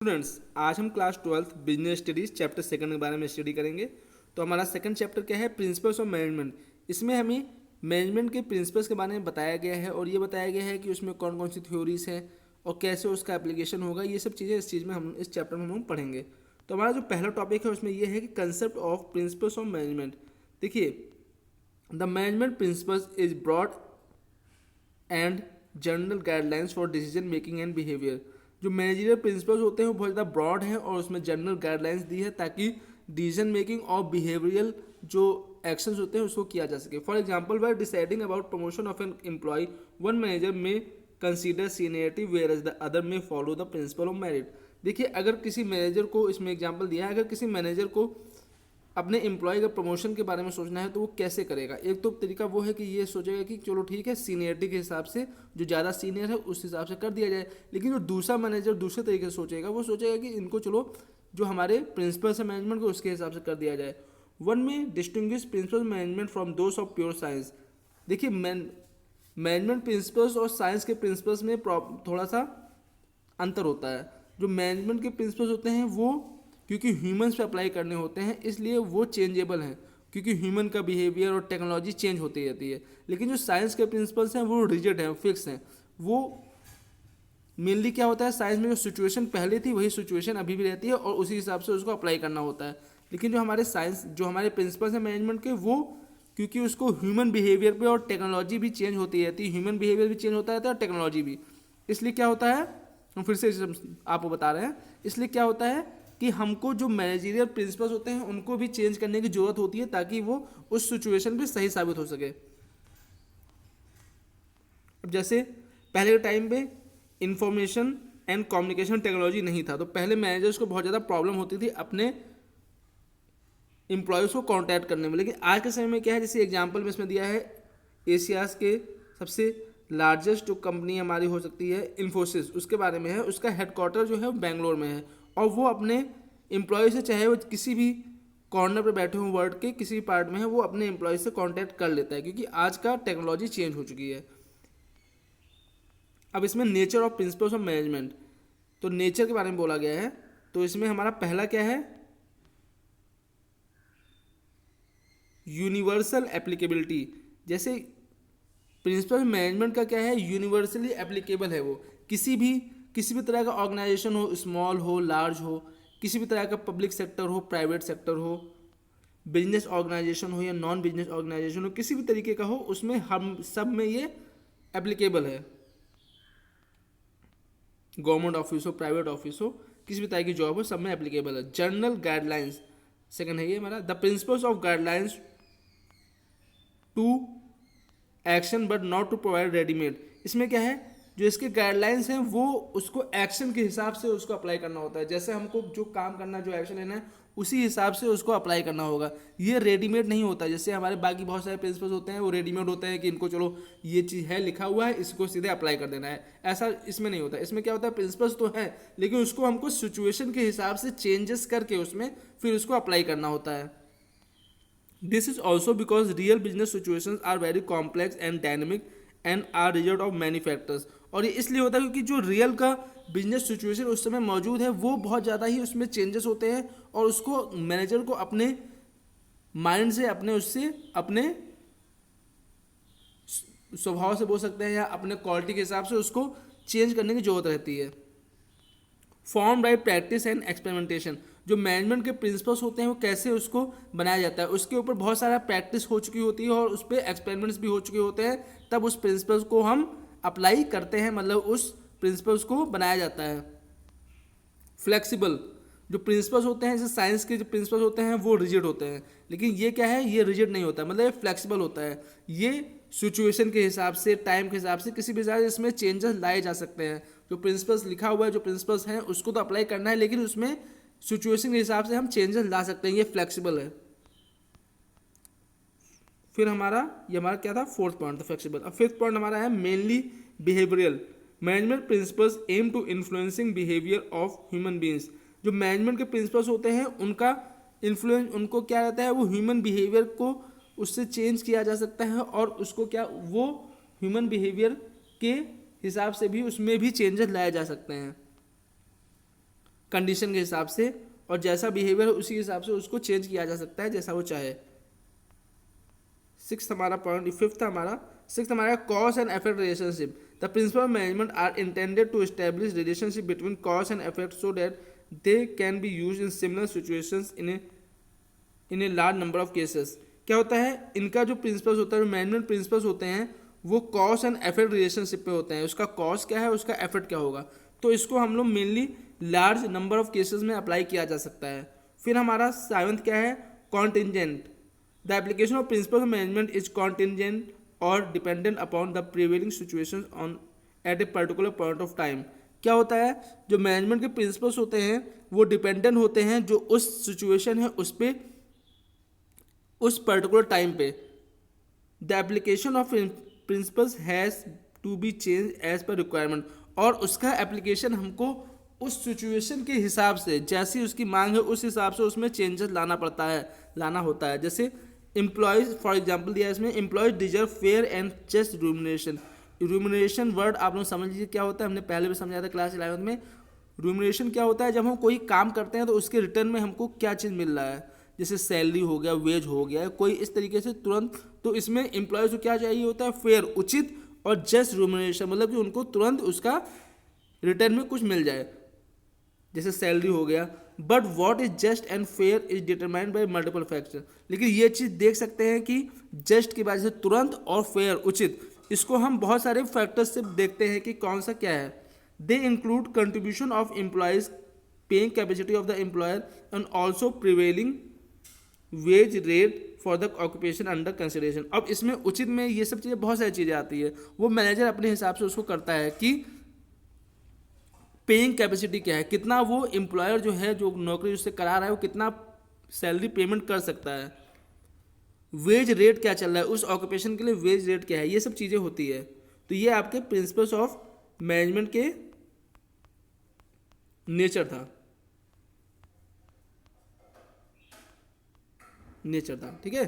Students, आज हम class 12th business studies chapter second के बारे में स्टडी करेंगे। तो हमारा सेकंड चैप्टर क्या है? Principles of management. इसमें हमें मैनेजमेंट के प्रिंसिपल्स के बारे में बताया गया है और ये बताया गया है कि उसमें कौन कौन सी थ्योरीज हैं और कैसे उसका एप्लीकेशन होगा। ये सब चीज़ें इस चीज़ में हम इस चैप्टर में हम पढ़ेंगे। तो हमारा जो पहला टॉपिक है उसमें यह है कि concept of principles of management. देखिए, the management principles is broad and general guidelines for decision making and behaviour. जो मैनेजरियल प्रिंसिपल्स होते हैं वो बहुत ज़्यादा ब्रॉड हैं और उसमें जनरल गाइडलाइंस दी है ताकि डिसीजन मेकिंग और बिहेवियरल जो एक्शंस होते हैं उसको किया जा सके। For example, while deciding about promotion of an employee, one manager may consider seniority whereas the other may follow the principle of merit. देखिए, अगर किसी मैनेजर को, इसमें एग्जाम्पल दिया है, अगर किसी मैनेजर को अपने एम्प्लॉय का प्रमोशन के बारे में सोचना है तो वो कैसे करेगा। एक तो तरीका वो है कि ये सोचेगा कि चलो ठीक है, सीनियरिटी के हिसाब से जो ज़्यादा सीनियर है उस हिसाब से कर दिया जाए। लेकिन जो दूसरा मैनेजर दूसरे तरीके से सोचेगा, वो सोचेगा कि इनको चलो जो हमारे प्रिंसिपल्स है मैनेजमेंट को उसके हिसाब से कर दिया जाए। वन में distinguish principle management from those of pure science. देखिए, मैनेजमेंट प्रिंसिपल्स और साइंस के प्रिंसिपल्स में थोड़ा सा अंतर होता है। जो मैनेजमेंट के प्रिंसिपल्स होते हैं वो क्योंकि ह्यूमंस पे अप्लाई करने होते हैं इसलिए वो चेंजेबल हैं, क्योंकि ह्यूमन का बिहेवियर और टेक्नोलॉजी चेंज होती रहती है। लेकिन जो साइंस के प्रिंसिपल्स हैं वो रिजिड हैं, फिक्स हैं। वो मेनली क्या होता है, साइंस में जो सिचुएशन पहले थी वही सिचुएशन अभी भी रहती है और उसी हिसाब से उसको अप्लाई करना होता है। लेकिन जो हमारे प्रिंसिपल्स हैं मैनेजमेंट के, वो क्योंकि उसको ह्यूमन बिहेवियर पे और टेक्नोलॉजी भी चेंज होती रहती है, ह्यूमन बिहेवियर भी चेंज होता रहता है और टेक्नोलॉजी भी। इसलिए क्या होता है, हम फिर से आपको बता रहे हैं, इसलिए क्या होता है कि हमको जो मैनेजरियल प्रिंसिपल्स होते हैं उनको भी चेंज करने की जरूरत होती है ताकि वो उस सिचुएशन पे सही साबित हो सके। अब जैसे पहले के टाइम पे इंफॉर्मेशन एंड कम्युनिकेशन टेक्नोलॉजी नहीं था, तो पहले मैनेजर्स को बहुत ज़्यादा प्रॉब्लम होती थी अपने एम्प्लॉयज़ को कॉन्टैक्ट करने में। लेकिन आज के समय में क्या है, जैसे एग्जाम्पल में इसमें दिया है, एशियाज़ के सबसे लार्जेस्ट जो कंपनी हमारी हो सकती है इन्फोसिस, उसके बारे में है। उसका हेडक्वार्टर जो है वो बेंगलोर में है और वो अपने एम्प्लॉय से, चाहे वो किसी भी कॉर्नर पर बैठे हों वर्ल्ड के किसी भी पार्ट में है, वो अपने एम्प्लॉय से कांटेक्ट कर लेता है क्योंकि आज का टेक्नोलॉजी चेंज हो चुकी है। अब इसमें nature of principles of management, तो नेचर के बारे में बोला गया है। तो इसमें हमारा पहला क्या है, यूनिवर्सल एप्लीकेबिलिटी। जैसे प्रिंसिपल मैनेजमेंट का क्या है, यूनिवर्सली एप्लीकेबल है। वो किसी भी तरह का ऑर्गेनाइजेशन हो, स्मॉल हो लार्ज हो, किसी भी तरह का पब्लिक सेक्टर हो प्राइवेट सेक्टर हो, बिजनेस ऑर्गेनाइजेशन हो या नॉन बिजनेस ऑर्गेनाइजेशन हो, किसी भी तरीके का हो, उसमें हम सब में ये एप्लीकेबल है। गवर्नमेंट ऑफिस हो, प्राइवेट ऑफिस हो, किसी भी तरह की जॉब हो, सब में एप्लीकेबल है। जनरल गाइडलाइंस सेकंड है ये हमारा, the principles of guidelines to action but not to provide readymade. इसमें क्या है, जो इसके गाइडलाइंस हैं वो उसको एक्शन के हिसाब से उसको अप्लाई करना होता है। जैसे हमको जो काम करना है, जो एक्शन लेना है, उसी हिसाब से उसको अप्लाई करना होगा। ये रेडीमेड नहीं होता। जैसे हमारे बाकी बहुत सारे प्रिंसिपल्स होते हैं वो रेडीमेड होते हैं कि इनको चलो ये चीज़ है लिखा हुआ है, इसको सीधे अप्लाई कर देना है, ऐसा इसमें नहीं होता। इसमें क्या होता है, प्रिंसिपल्स तो हैं लेकिन उसको हमको सिचुएशन के हिसाब से चेंजेस करके उसमें फिर उसको अप्लाई करना होता है। This is also because real business situations are very complex and dynamic and are result of many factors। और ये इसलिए होता है क्योंकि जो रियल का बिजनेस सिचुएशन उस समय मौजूद है वो बहुत ज़्यादा ही उसमें चेंजेस होते हैं और उसको मैनेजर को अपने माइंड से, अपने स्वभाव से बोल सकते हैं या अपने क्वालिटी के हिसाब से उसको चेंज करने की जरूरत रहती है। Form by practice and experimentation. जो मैनेजमेंट के प्रिंसिपल्स होते हैं वो कैसे उसको बनाया जाता है, उसके ऊपर बहुत सारा प्रैक्टिस हो चुकी होती है और उस पर एक्सपेरिमेंट्स भी हो चुके होते हैं, तब उस प्रिंसिपल्स को हम अप्लाई करते हैं, मतलब उस प्रिंसिपल्स को बनाया जाता है। फ्लेक्सिबल, जो प्रिंसिपल्स होते हैं जैसे साइंस के जो प्रिंसिपल्स होते हैं वो रिजिड होते हैं, लेकिन ये क्या है, ये रिजिड नहीं होता, मतलब ये फ्लेक्सिबल होता है। ये सिचुएशन के हिसाब से, टाइम के हिसाब से, किसी भी हिसाब से इसमें चेंजेस लाए जा सकते हैं। जो प्रिंसिपल्स लिखा हुआ है, जो प्रिंसिपल्स हैं उसको तो अप्लाई करना है, लेकिन उसमें सिचुएशन के हिसाब से हम चेंजेस ला सकते हैं, ये फ्लेक्सिबल है। फिर ये हमारा क्या था, फोर्थ पॉइंट था फ्लेक्सिबल। अब फिफ्थ पॉइंट हमारा है mainly behavioural. Management principles aim to influencing behaviour of human beings. जो मैनेजमेंट के प्रिंसिपल्स होते हैं उनका इन्फ्लुएंस, उनको क्या रहता है, वो ह्यूमन बिहेवियर को उससे चेंज किया जा सकता है और उसको क्या, वो ह्यूमन बिहेवियर के हिसाब से भी उसमें भी चेंजेस लाए जा सकते हैं। कंडीशन के हिसाब से, और जैसा बिहेवियर है उसी हिसाब से उसको चेंज किया जा सकता है जैसा वो चाहे। सिक्स हमारा पॉइंट, फिफ्थ हमारा सिक्स हमारा cause and effect relationship. The principle of management are intended to establish relationship between cause and effect so that they can be use in similar situations in a large number of cases. क्या होता है, इनका जो principles होता है, जो management principles होते हैं, वो कॉज एंड इफेक्ट रिलेशनशिप पे होते हैं। उसका कॉज क्या है, उसका इफेक्ट क्या होगा, तो इसको हम लोग mainly large number of cases में अप्लाई किया जा सकता है। फिर हमारा सेवंथ क्या है, contingent. The application of principle of management is contingent और dependent upon the prevailing situation on at a particular point of time. क्या होता है, जो मैनेजमेंट के प्रिंसिपल्स होते हैं वो डिपेंडेंट होते हैं जो उस सिचुएशन है उस पर, उस पर्टिकुलर टाइम पे। The application of principles has to be change as per requirement, और उसका एप्लीकेशन हमको उस सिचुएशन के हिसाब से, जैसी उसकी मांग है उस हिसाब से उसमें चेंजेस लाना होता है। जैसे एम्प्लॉयज़, फॉर एग्जांपल दिया है इसमें, employees deserve fair and just remuneration. Remuneration word आप लोग समझ लीजिए क्या होता है, हमने पहले भी समझाया था क्लास 11 में। रिम्यूनरेशन क्या होता है, जब हम कोई काम करते हैं तो उसके रिटर्न में हमको क्या चीज़ मिल रहा है, जैसे सैलरी हो गया, वेज हो गया, कोई इस तरीके से तुरंत। तो इसमें एम्प्लॉयज़ को क्या चाहिए होता है, फेयर, उचित और जस्ट रिम्यूनरेशन, मतलब कि उनको तुरंत उसका रिटर्न में कुछ मिल जाए, जैसे सैलरी हो गया। But what is just and fair is determined by multiple factor. लेकिन ये चीज़ देख सकते हैं कि जस्ट की वजह से तुरंत और फेयर, उचित, इसको हम बहुत सारे फैक्टर्स से देखते हैं कि कौन सा क्या है। They include contribution of employees, paying capacity of the employer and also prevailing wage rate for the occupation under consideration. अब इसमें उचित में ये सब चीज़ें, बहुत सारी चीज़ें आती है, वो मैनेजर अपने हिसाब से उसको करता है कि पेइंग कैपेसिटी क्या है, कितना वो एम्प्लॉयर जो है, जो नौकरी उससे करा रहा है, वो कितना सैलरी पेमेंट कर सकता है, वेज रेट क्या चल रहा है उस ऑक्यूपेशन के लिए, वेज रेट क्या है, ये सब चीज़ें होती है। तो ये आपके प्रिंसिपल्स ऑफ मैनेजमेंट के नेचर था, ठीक है।